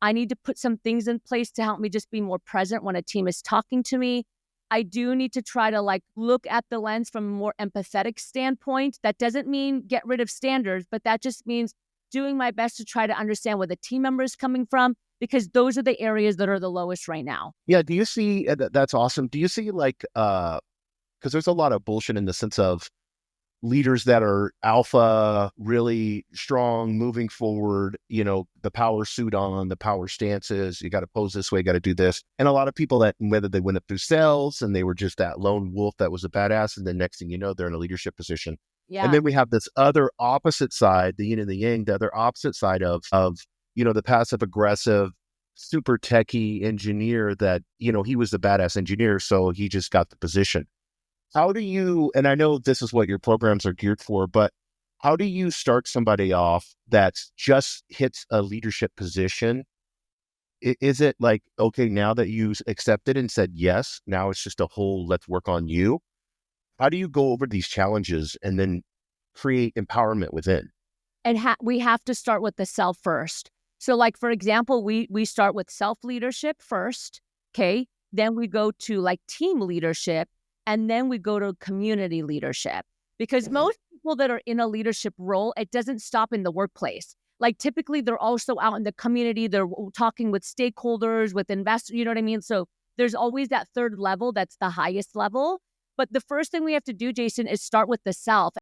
I need to put some things in place to help me just be more present when a team is talking to me. I do need to try to like look at the lens from a more empathetic standpoint. That doesn't mean get rid of standards, but that just means doing my best to try to understand where the team member is coming from, because those are the areas that are the lowest right now. Yeah. Do you see, that's awesome. Do you see like, because there's a lot of bullshit in the sense of leaders that are alpha, really strong, moving forward, the power suit on, the power stances, you got to pose this way, got to do this. And a lot of people that, whether they went up through sales and they were just that lone wolf that was a badass, and then next thing you know, they're in a leadership position. And Yeah. then we have this other opposite side, the yin and the yang, the other opposite side of the passive aggressive, super techie engineer that, he was the badass engineer, so he just got the position. How do you, and I know this is what your programs are geared for, but how do you start somebody off that's just hits a leadership position? Is it like, okay, now that you accepted and said yes, now it's just a whole, let's work on you? How do you go over these challenges and then create empowerment within? And we have to start with the self first. So like, for example, we start with self-leadership first, okay? Then we go to like team leadership, and then we go to community leadership. Because most people that are in a leadership role, it doesn't stop in the workplace. Like typically they're also out in the community, they're talking with stakeholders, with investors, you know what I mean? So there's always that third level that's the highest level. But the first thing we have to do, Jason, is start with the self.